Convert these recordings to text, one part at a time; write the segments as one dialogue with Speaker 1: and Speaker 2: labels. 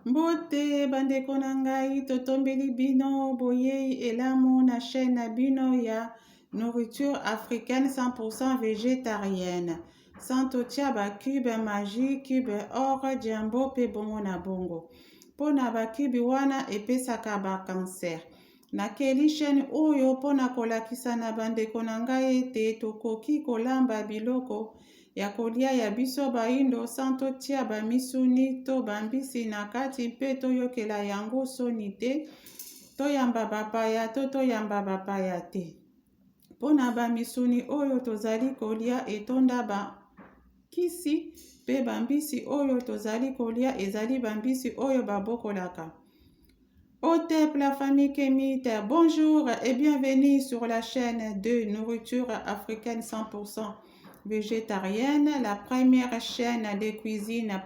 Speaker 1: Mbote bandeko na ngai totombeli bino boyei elamu na chaîne na bino ya nourriture africaine 100% végétarienne. Sans totia ba cube magie, cube or, jambo pe bongo na bongo. Pona ba cube wana epesaka ba cancer. Nakeli chaîne oyo pona kolakisa na bandeko na ngai ete tokoki kolamba biloko ya kolia ya biso baindo sans totia bamisuni to bambisi na kati mpe toyokela yango soni te, toyamba bapaya to toyamba bapaya te. Mpona bamisuni oyo tozali kolia etonda bakisi mpe bambisi oyo tozali kolia ezali bambisi oyo babokolaka. Au temple la famille Kémite, bonjour et bienvenue sur la chaîne de nourriture africaine 100% végétarienne, la première chaîne de cuisine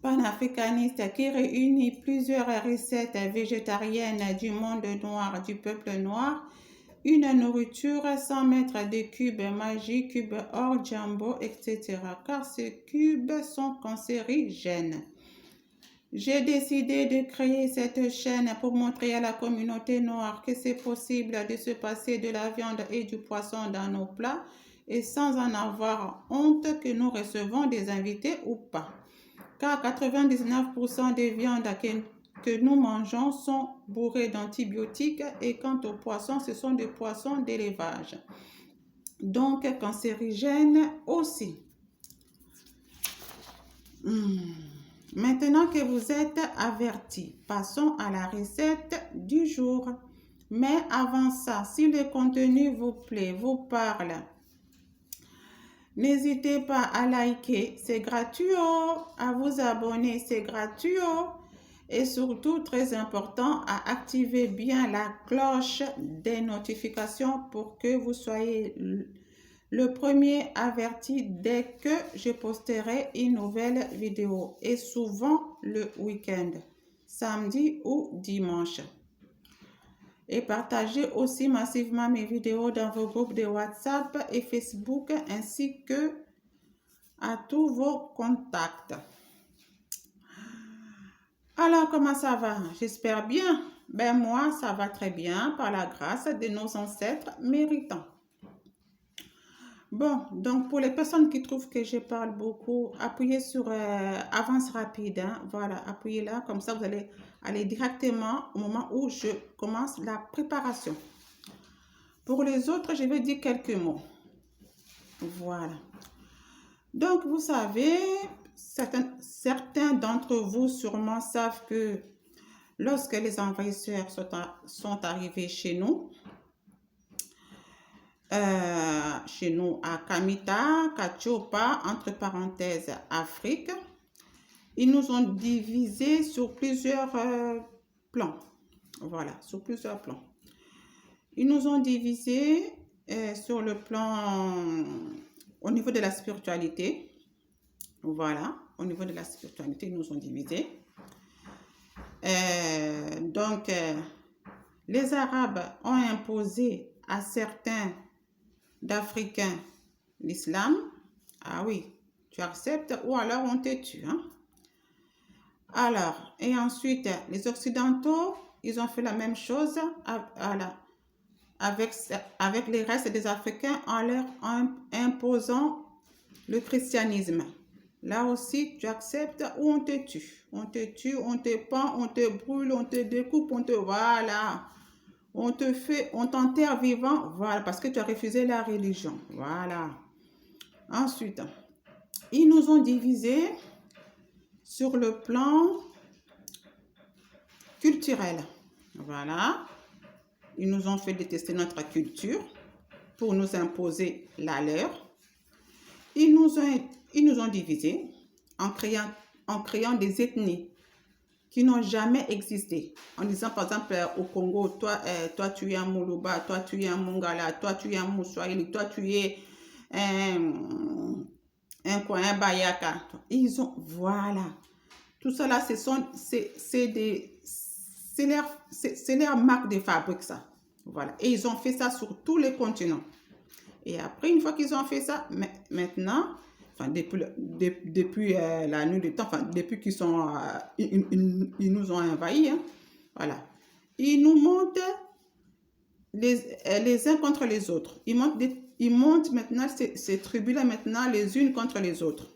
Speaker 1: panafricaniste qui réunit plusieurs recettes végétariennes du monde noir, du peuple noir, une nourriture sans mettre de cubes magiques, cubes or, jumbo, etc. car ces cubes sont cancérigènes. J'ai décidé de créer cette chaîne pour montrer à la communauté noire que c'est possible de se passer de la viande et du poisson dans nos plats et sans en avoir honte que nous recevons des invités ou pas. Car 99% des viandes que nous mangeons sont bourrées d'antibiotiques et quant aux poissons, ce sont des poissons d'élevage. Donc cancérigènes aussi. Maintenant que vous êtes avertis, passons à la recette du jour. Mais avant ça, si le contenu vous plaît, vous parle, n'hésitez pas à liker, c'est gratuit, à vous abonner, c'est gratuit, et surtout, très important, à activer bien la cloche des notifications pour que vous soyez le premier averti dès que je posterai une nouvelle vidéo et souvent le week-end, samedi ou dimanche. Et partagez aussi massivement mes vidéos dans vos groupes de WhatsApp et Facebook ainsi que à tous vos contacts. Alors, comment ça va? J'espère bien. Ben moi, ça va très bien par la grâce de nos ancêtres méritants. Bon, donc pour les personnes qui trouvent que je parle beaucoup, appuyez sur avance rapide, hein, voilà, appuyez là, comme ça vous allez aller directement au moment où je commence la préparation. Pour les autres, je vais dire quelques mots. Voilà. Donc vous savez, certains d'entre vous sûrement savent que lorsque les envahisseurs sont arrivés chez nous à Kamita, Kachopa, entre parenthèses Afrique, ils nous ont divisés sur plusieurs plans. Voilà, sur plusieurs plans. Ils nous ont divisés sur le plan au niveau de la spiritualité. Voilà, au niveau de la spiritualité, ils nous ont divisés. Les Arabes ont imposé à certains d'Africains l'islam. Ah oui, tu acceptes ou alors on te tue. Hein? Alors, et ensuite, les Occidentaux, ils ont fait la même chose avec les restes des Africains en leur imposant le christianisme. Là aussi, tu acceptes ou on te tue. On te tue, on te pend, on te brûle, on te découpe, on te... Voilà. On t'enterre vivant, voilà, parce que tu as refusé la religion. Voilà. Ensuite, ils nous ont divisés sur le plan culturel. Voilà. Ils nous ont fait détester notre culture pour nous imposer la leur. Ils nous ont divisés en créant des ethnies qui n'ont jamais existé. En disant par exemple au Congo, toi tu es un Moulouba, toi tu es un Mongala, toi tu es un Moussouaïli, toi tu es un Bayaka. Ils ont, voilà. Tout cela, c'est leur marque de fabrique, ça. Voilà. Et ils ont fait ça sur tous les continents. Et après, une fois qu'ils ont fait ça, maintenant, enfin, depuis la nuit du temps, enfin, depuis qu'ils sont, ils nous ont envahis, hein, voilà. Ils nous montent les uns contre les autres. Ils montent maintenant ces tribus-là maintenant les unes contre les autres.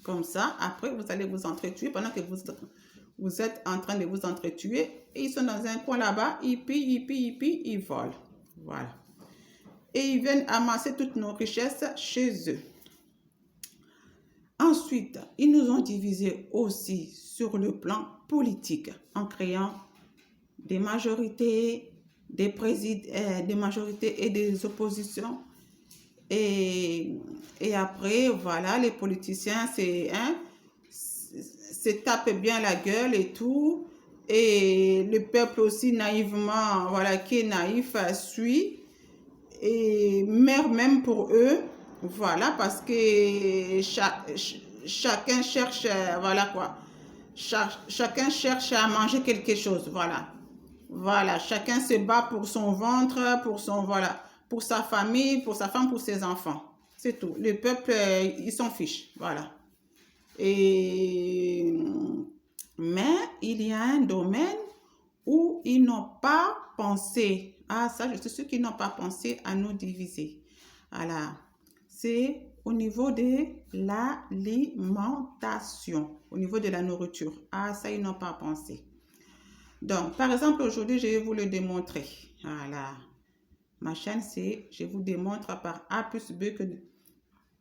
Speaker 1: Comme ça, après, vous allez vous entretuer pendant que vous êtes en train de vous entretuer. Et ils sont dans un coin là-bas, ils pillent, ils volent. Voilà. Et ils viennent amasser toutes nos richesses chez eux. Ensuite, ils nous ont divisés aussi sur le plan politique en créant des majorités, des majorités et des oppositions. Et après, voilà, les politiciens, se tapent bien la gueule et tout. Et le peuple aussi naïvement, voilà, qui est naïf, suit et meurt même pour eux. Voilà, parce que chacun cherche, voilà quoi, chacun cherche à manger quelque chose, voilà. Voilà, chacun se bat pour son ventre, voilà, pour sa famille, pour sa femme, pour ses enfants. C'est tout. Le peuple, ils s'en fichent, voilà. Mais il y a un domaine où ils n'ont pas pensé. Ah, ça, je suis sûre qu'ils n'ont pas pensé à nous diviser. Voilà. C'est au niveau de l'alimentation, au niveau de la nourriture. Ah, ça, ils n'ont pas pensé. Donc, par exemple, aujourd'hui, je vais vous le démontrer. Voilà. Ma chaîne, c'est, je vous démontre par A plus B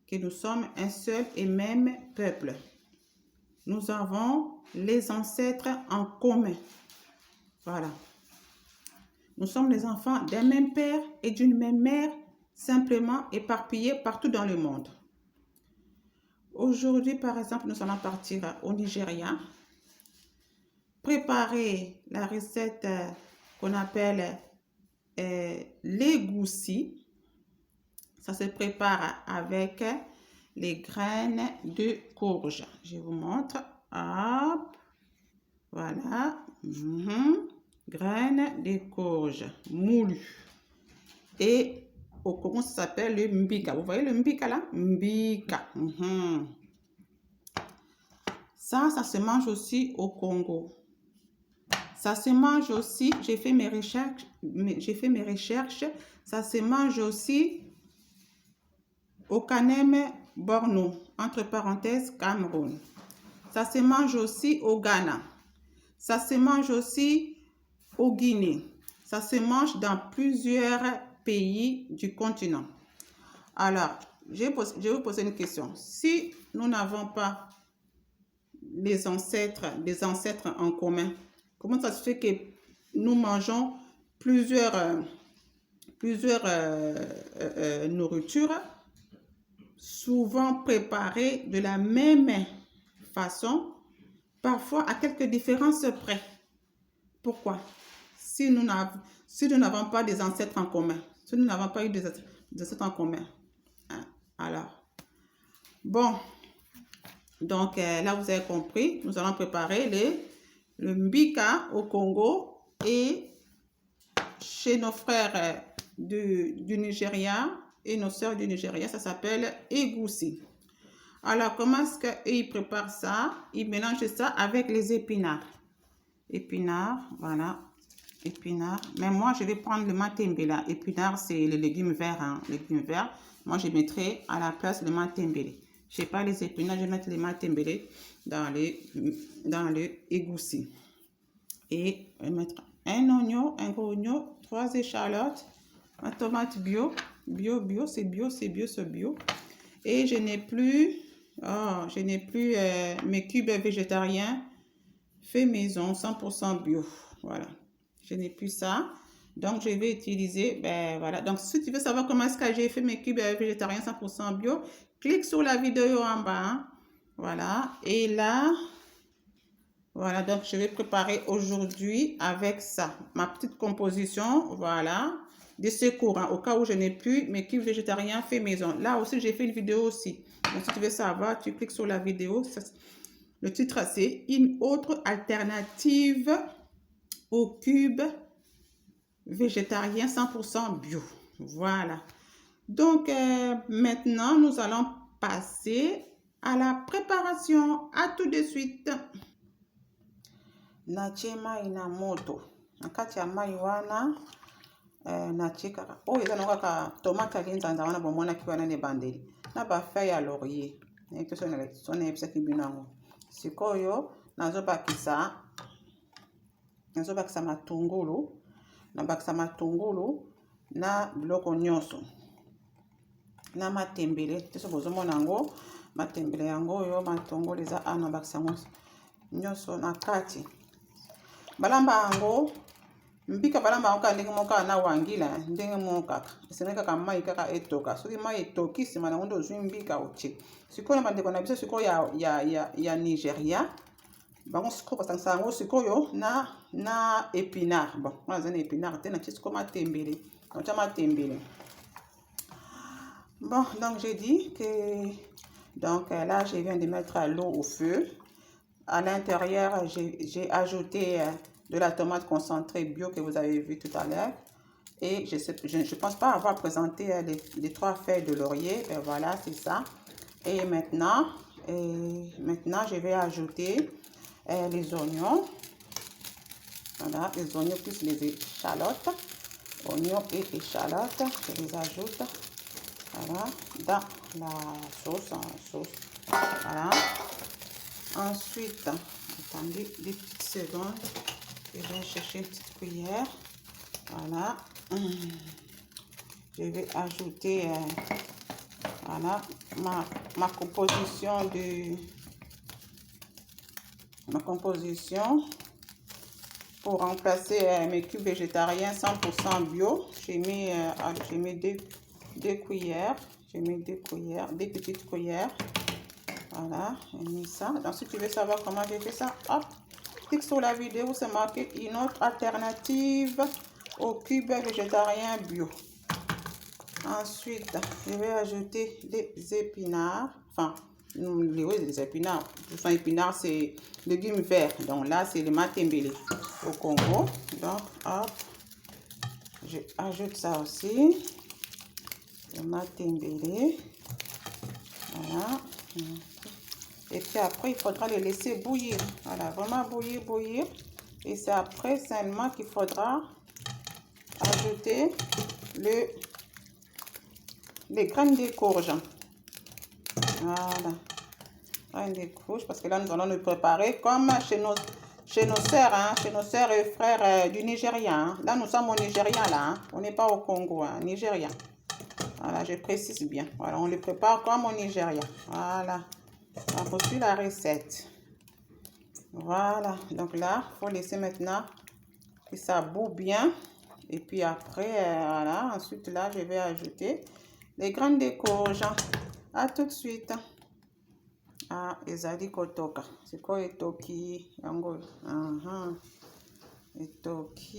Speaker 1: que nous sommes un seul et même peuple. Nous avons les ancêtres en commun. Voilà. Nous sommes les enfants d'un même père et d'une même mère, simplement éparpillés partout dans le monde. Aujourd'hui, par exemple, nous allons partir au Nigeria, préparer la recette qu'on appelle l'égoussi. Ça se prépare avec les graines de courge. Je vous montre. Hop. Voilà. Graines de courge moulues. Et au Congo, ça s'appelle le mbika. Vous voyez le mbika là? Mbika. Ça se mange aussi au Congo. Ça se mange aussi, j'ai fait mes recherches, ça se mange aussi au Kanem Borno, entre parenthèses Cameroun. Ça se mange aussi au Ghana. Ça se mange aussi au Guinée. Ça se mange dans plusieurs pays du continent. Alors, je vais vous poser une question. Si nous n'avons pas des ancêtres en commun, comment ça se fait que nous mangeons plusieurs nourritures, souvent préparées de la même façon, parfois à quelques différences près? Pourquoi? Si nous n'avons pas des ancêtres en commun, si nous n'avons pas eu des ancêtres en commun. Alors, bon, donc là vous avez compris, nous allons préparer le mbika au Congo et chez nos frères du Nigeria et nos sœurs du Nigeria, ça s'appelle égoussi. Alors, comment est-ce qu'ils préparent ça? Ils mélangent ça avec les épinards. Épinards, voilà, épinards. Mais moi, je vais prendre le matembele. Épinards, c'est les légumes verts, hein, légumes verts. Moi, je mettrai à la place le matembele. Je ne sais pas les épinards, je vais mettre les matembele dans le égoussi. Et je vais mettre un oignon, un gros oignon, 3 échalotes, ma tomate bio, c'est bio. Et je n'ai plus, mes cubes végétariens fait maison, 100% bio. Voilà, je n'ai plus ça. Donc, je vais utiliser, voilà. Donc, si tu veux savoir comment est-ce que j'ai fait mes cubes végétariens 100% bio, clique sur la vidéo en bas. Hein. Voilà, et là, voilà, donc je vais préparer aujourd'hui avec ça, ma petite composition, voilà, de secours, hein, au cas où je n'ai plus mes cubes végétariens fait maison. Là aussi, j'ai fait une vidéo aussi. Donc, si tu veux savoir, tu cliques sur la vidéo. Le titre, c'est « Une autre alternative aux cubes végétariens 100% bio ». Voilà. Donc, maintenant, nous allons passer à la préparation. À tout de suite. Natie mai na moto. Na kati ya mai wana natie kaka oyo eza na kaka tomate alinzanza wana bomonaki wana na ebandeli na bafeuille ya laurier. So nayebisaki bino yango. Sikoyo nazobakisa matungulu. Nabakisa matungulu na biloko nyonso. Na matembele. Teso bozomona yango matembele yango oyo matungulu eza ana bakisa nyonso na kati. Balamba yango mbika balamba yango kaka ndenge moko na wangila ndenge moko kaka. Esengeli kaka mai kaka etoka. Soki mai etoki nsima na ngo ozwi mbika otie. Sikoyo na bandeko na biso sikoyo ya Nigeria. Bango sikoyo basangisa yango sikoyo na épinard. Bon, on a un épinard te na tie sikoyo matembele. On tient matembele. Bon, donc j'ai dit que donc là je viens de mettre l'eau au feu. À l'intérieur, j'ai ajouté de la tomate concentrée bio que vous avez vu tout à l'heure. Et je ne pense pas avoir présenté les 3 feuilles de laurier. Et voilà, c'est ça. Et maintenant, je vais ajouter les oignons. Voilà, les oignons plus les échalotes. Oignons et échalotes, je les ajoute. Voilà, dans la sauce. Voilà. Ensuite, attendez des petites secondes. Je vais chercher une petite cuillère. Voilà. Je vais ajouter voilà, ma composition pour remplacer mes cubes végétariens 100% bio. J'ai mis 2 cuillères. J'ai mis 2 petites cuillères. Voilà, j'ai mis ça. Donc, si tu veux savoir comment j'ai fait ça, hop, clique sur la vidéo où c'est marqué une autre alternative au cube végétarien bio. Ensuite, je vais ajouter des épinards. Enfin, oui, des épinards. Tout épinards, c'est légumes verts. Donc là, c'est le matembele au Congo. Donc, hop, j'ajoute ça aussi. Le matembele. Voilà. Et puis après, il faudra le laisser bouillir. Voilà, vraiment bouillir. Et c'est après seulement qu'il faudra ajouter les graines de courge. Voilà, graines de courge, parce que là, nous allons nous préparer comme chez nos sœurs, hein, chez nos sœurs et frères du Nigeria. Hein. Là, nous sommes au Nigeria, là. Hein. On n'est pas au Congo, hein, Nigeria. Voilà, je précise bien. Voilà, on les prépare comme au Nigeria. Voilà. On poursuit la recette. Voilà. Donc là, il faut laisser maintenant que ça bout bien. Et puis après, voilà. Ensuite, là, je vais ajouter les graines de courge. À tout de suite. Ah, ezali kotoka. C'est quoi etoki? Yango. Etoki.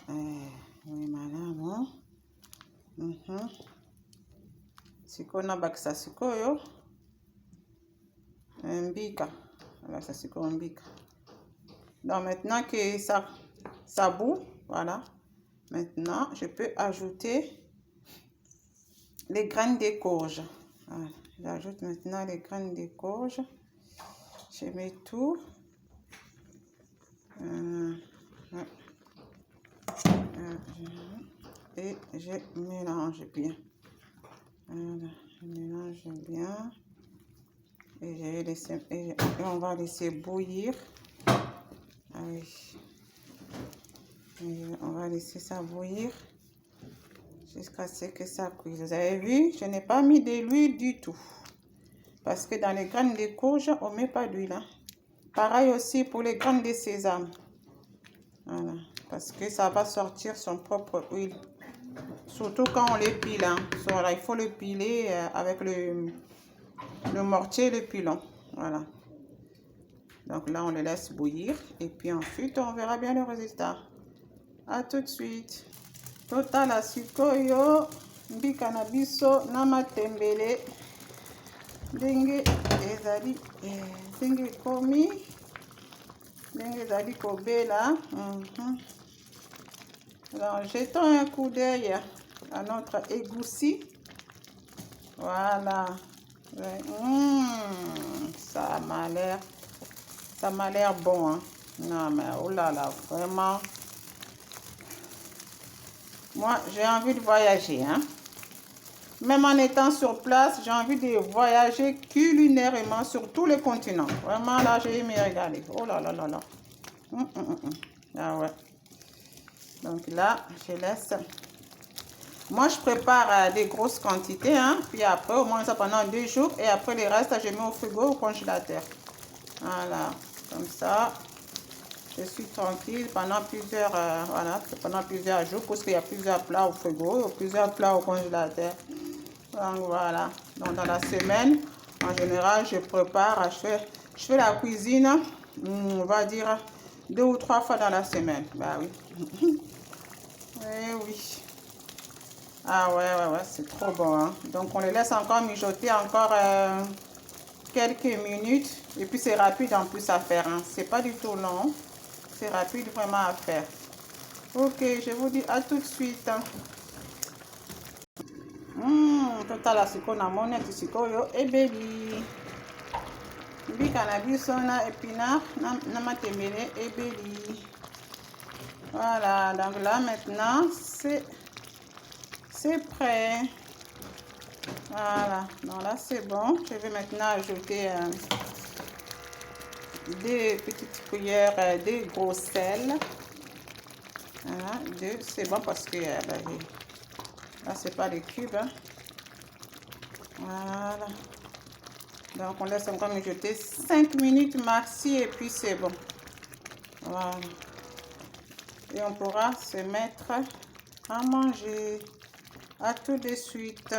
Speaker 1: Oui, madame. Sikoyo na bakisa sikoyo mbika. Voilà, ça sikoyo mbika. Donc maintenant que ça bout, voilà. Maintenant, je peux ajouter les graines de courge. Voilà. J'ajoute maintenant les graines de courge. Je mets tout. Et je mélange bien. Voilà, je mélange bien. Et on va laisser bouillir. Allez. Et on va laisser ça bouillir jusqu'à ce que ça cuise. Vous avez vu, je n'ai pas mis de l'huile du tout. Parce que dans les graines de courge, on ne met pas d'huile. Hein. Pareil aussi pour les graines de sésame. Voilà. Parce que ça va sortir son propre huile. Surtout quand on les pile. Hein. Voilà, il faut le piler avec le mortier et le pilon. Voilà. Donc là, on le laisse bouillir. Et puis ensuite, on verra bien le résultat. À tout de suite. Total sikoyo mbika na biso na matembele. Ndenge ezali ndenge komi. Ndenge ezali kobela. Alors, jetons un coup d'œil à notre égoussi. Voilà. Ouais. Ça m'a l'air bon, hein. Non, mais oh là là, vraiment. Moi, j'ai envie de voyager, hein. Même en étant sur place, j'ai envie de voyager culinairement sur tous les continents. Vraiment, là, j'ai aimé regarder. Oh là là là là. Ah ouais. Donc là, je laisse. Moi, je prépare des grosses quantités, hein. Puis après, au moins ça pendant 2 jours. Et après, les restes, je mets au frigo, au congélateur. Voilà. Comme ça, je suis tranquille pendant pendant plusieurs jours. Parce qu'il y a plusieurs plats au frigo, plusieurs plats au congélateur. Donc voilà. Donc dans la semaine, en général, je prépare, je fais la cuisine, on va dire 2 ou 3 fois dans la semaine. Bah oui. Eh oui. Ah ouais, c'est trop bon, hein. Donc on les laisse encore mijoter encore quelques minutes. Et puis c'est rapide en plus à faire, hein. C'est pas du tout long. C'est rapide vraiment à faire. Ok, je vous dis à tout de suite, hein. Totala siko na mone tisikoyo ebeli. Bika na biso na épinard na matembele ebeli. Voilà, donc là maintenant c'est prêt. Voilà, donc là c'est bon. Je vais maintenant ajouter des petites cuillères de gros sel. Voilà, c'est bon parce que là c'est pas des cubes, hein. Voilà. Donc on laisse encore mijoter 5 minutes maxi et puis c'est bon. Voilà. Et on pourra se mettre à manger. À tout de suite.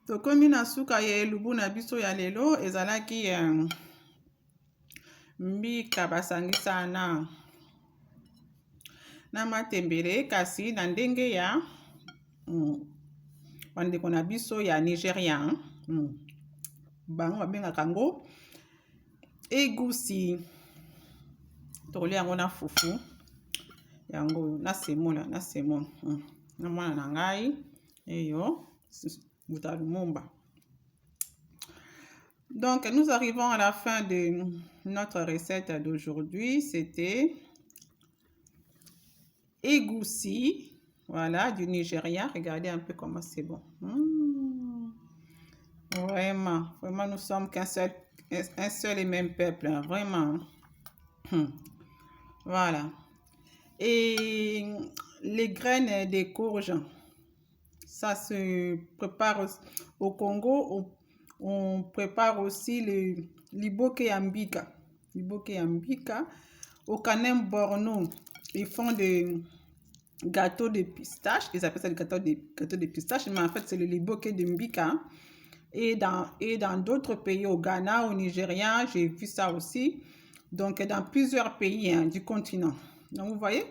Speaker 1: Tokomi na suka ya elubu na biso ya lelo ezalaki mbika basangisa na matembele kasi na ndenge ya bandeko na biso ya Nigeria. Bango babengaka yango egusi. Tokoli yango na fufu. Yango na semola na mwana na ngai eyo buta lumumba. Donc nous arrivons à la fin de notre recette d'aujourd'hui. C'était egusi, voilà, du Nigeria. Regardez un peu comment c'est bon. Vraiment nous sommes un seul et même peuple, hein, vraiment. Voilà. Et les graines de courge, ça se prépare au Congo. On prépare aussi le liboke yambika. Au Kanem Borno, ils font des gâteaux de pistache. Ils appellent ça le gâteau de pistache, mais en fait c'est le liboke de mbika. Et dans d'autres pays, au Ghana, au Nigeria, j'ai vu ça aussi. Donc dans plusieurs pays, hein, du continent. Donc vous voyez,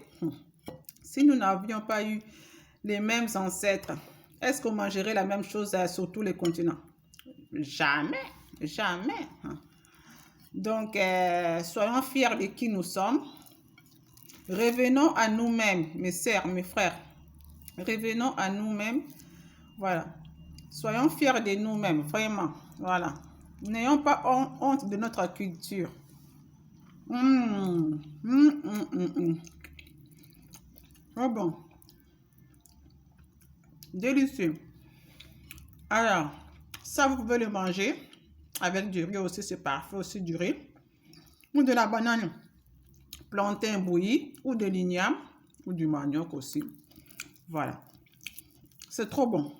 Speaker 1: si nous n'avions pas eu les mêmes ancêtres, est-ce qu'on mangerait la même chose sur tous les continents? Jamais. Donc, soyons fiers de qui nous sommes. Revenons à nous-mêmes, mes sœurs, mes frères. Revenons à nous-mêmes. Voilà. Soyons fiers de nous-mêmes, vraiment. Voilà. N'ayons pas honte de notre culture. Oh bon. Délicieux. Alors, ça vous pouvez le manger avec du riz aussi, c'est parfait aussi, du riz. Ou de la banane plantain bouilli, ou de l'igname, ou du manioc aussi. Voilà. C'est trop bon.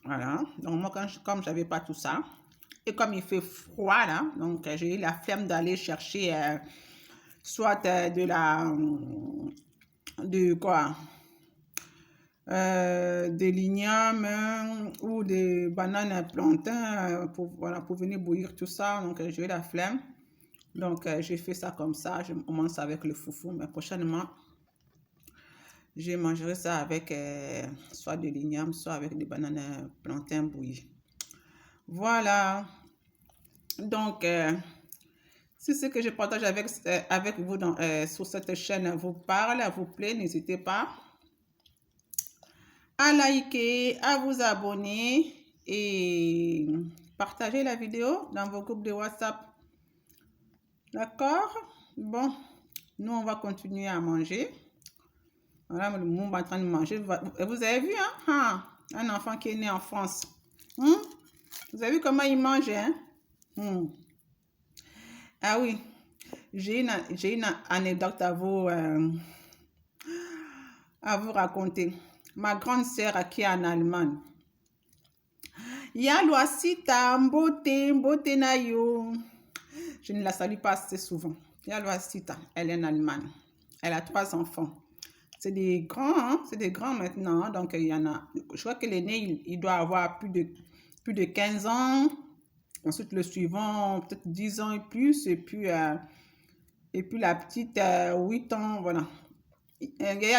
Speaker 1: Voilà. Donc moi, comme j'avais pas tout ça, et comme il fait froid là, donc j'ai eu la flemme d'aller chercher soit de l'igname ou des bananes plantain pour venir bouillir tout ça. Donc j'ai eu la flemme. Donc j'ai fait ça comme ça. Je commence avec le foufou, mais prochainement je mangerai ça avec soit de l'igname, soit avec des bananes plantain bouillies. Voilà. Donc si ce que je partage avec vous sur cette chaîne vous parle, vous plaît, n'hésitez pas à liker, à vous abonner et partager la vidéo dans vos groupes de WhatsApp. D'accord? Bon, nous, on va continuer à manger. Voilà, le monde est en train de manger. Vous avez vu, hein? Un enfant qui est né en France. Vous avez vu comment il mange, hein? Ah oui, j'ai une anecdote à vous raconter. Ma grande sœur qui est en Allemagne. Yaloasita mbote na yo. Je ne la salue pas assez souvent. Yaloasita, elle est en Allemagne. Elle a 3 enfants. C'est des grands, hein? C'est des grands maintenant. Donc, il y en a. Je crois que l'aîné, il doit avoir plus de 15 ans. Ensuite, le suivant, peut-être 10 ans et plus. Et puis la petite, 8 ans. Voilà.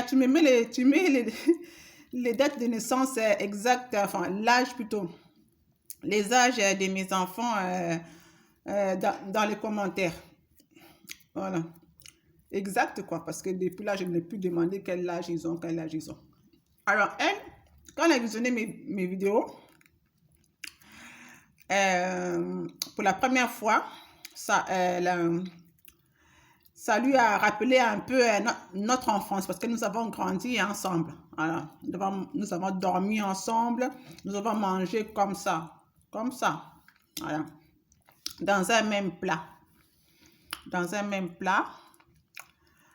Speaker 1: Tu mets les dates de naissance exactes, enfin, l'âge plutôt. Les âges de mes enfants dans les commentaires. Voilà. Exact, quoi. Parce que depuis là, je ne l'ai plus demandé quel âge ils ont, Alors, elle, quand elle a visionné mes vidéos, pour la première fois, ça lui a rappelé un peu notre enfance parce que nous avons grandi ensemble. Voilà. Nous avons dormi ensemble, nous avons mangé comme ça. Voilà. Dans un même plat.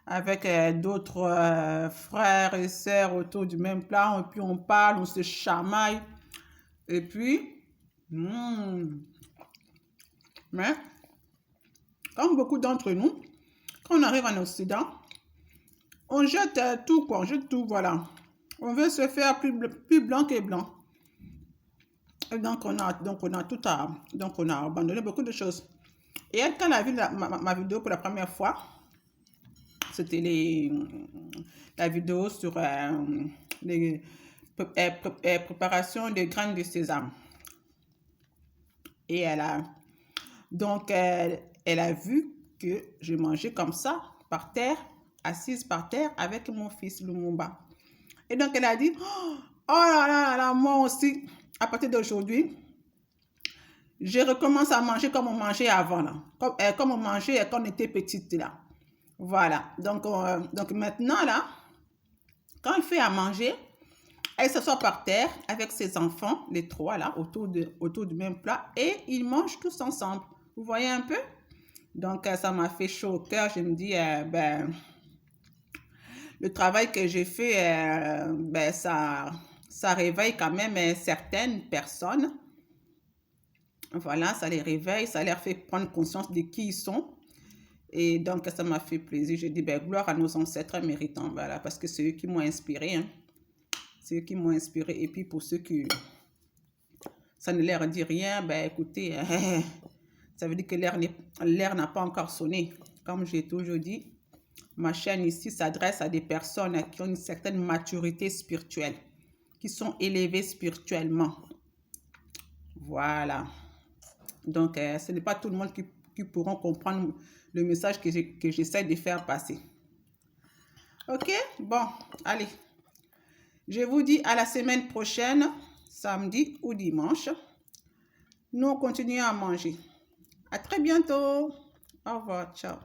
Speaker 1: Avec d'autres frères et sœurs autour du même plat. Et puis on parle, on se chamaille. Et puis, mais, comme beaucoup d'entre nous, quand on arrive en Occident, on jette tout, quoi. On jette tout, voilà. On veut se faire plus blanc que blanc. Et donc, on a abandonné beaucoup de choses. Et elle, quand elle a vu ma vidéo pour la première fois, c'était la vidéo sur les préparations des graines de sésame. Et elle a vu que je mangeais comme ça, par terre, assise par terre, avec mon fils Lumumba. Et donc, elle a dit, oh là là, moi aussi, à partir d'aujourd'hui, je recommence à manger comme on mangeait avant, là. Comme on mangeait quand on était petite, là. Voilà. Donc maintenant, là, quand il fait à manger, elle s'assoit par terre avec ses enfants, les 3, là, autour du même plat, et ils mangent tous ensemble. Vous voyez un peu? Donc, ça m'a fait chaud au cœur. Je me dis, le travail que j'ai fait, ça réveille quand même certaines personnes. Voilà, ça les réveille, ça leur fait prendre conscience de qui ils sont. Et donc, ça m'a fait plaisir. J'ai dit, gloire à nos ancêtres méritants, voilà, parce que c'est eux qui m'ont inspiré. C'est eux qui m'ont inspiré. Et puis, pour ceux qui, ça ne leur dit rien, écoutez, ça veut dire que l'air n'a pas encore sonné. Comme j'ai toujours dit, ma chaîne ici s'adresse à des personnes qui ont une certaine maturité spirituelle, qui sont élevées spirituellement. Voilà. Donc, ce n'est pas tout le monde qui pourront comprendre le message que j'essaie de faire passer. Ok? Bon, allez. Je vous dis à la semaine prochaine, samedi ou dimanche. Nous continuons à manger. À très bientôt. Au revoir. Ciao.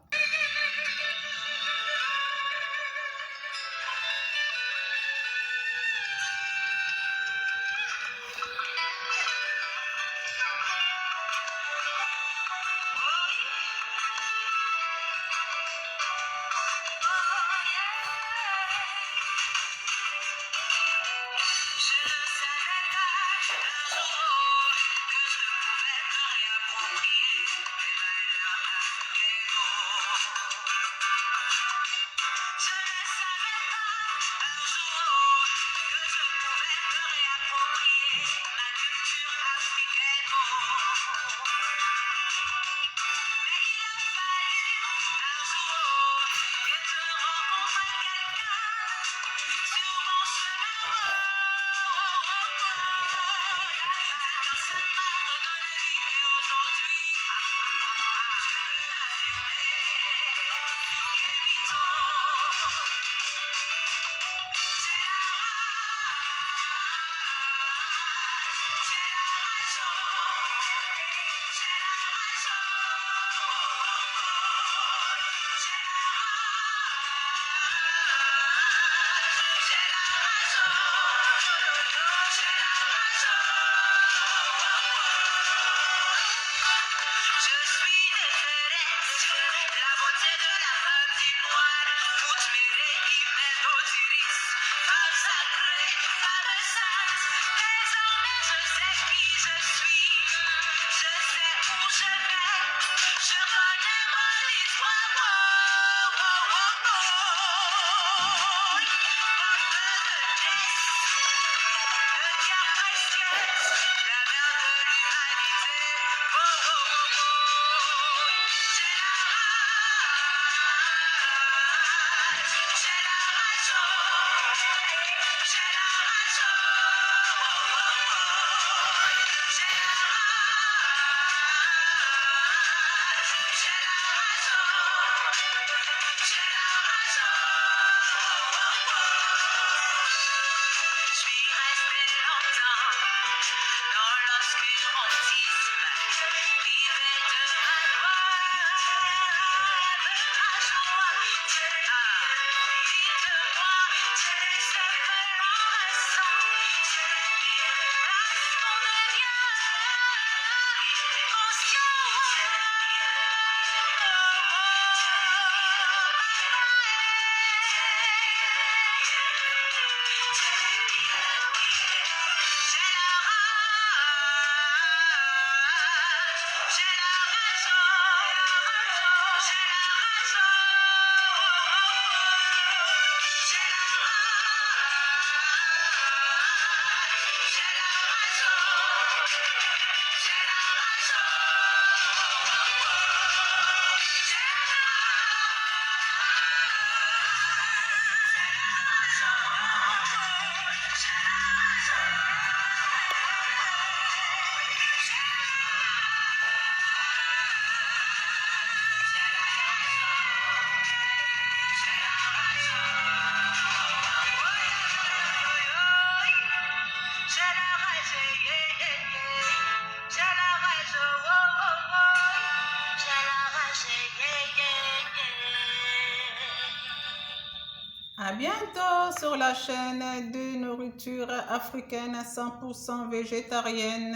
Speaker 1: À bientôt sur la chaîne de nourriture africaine 100% végétarienne.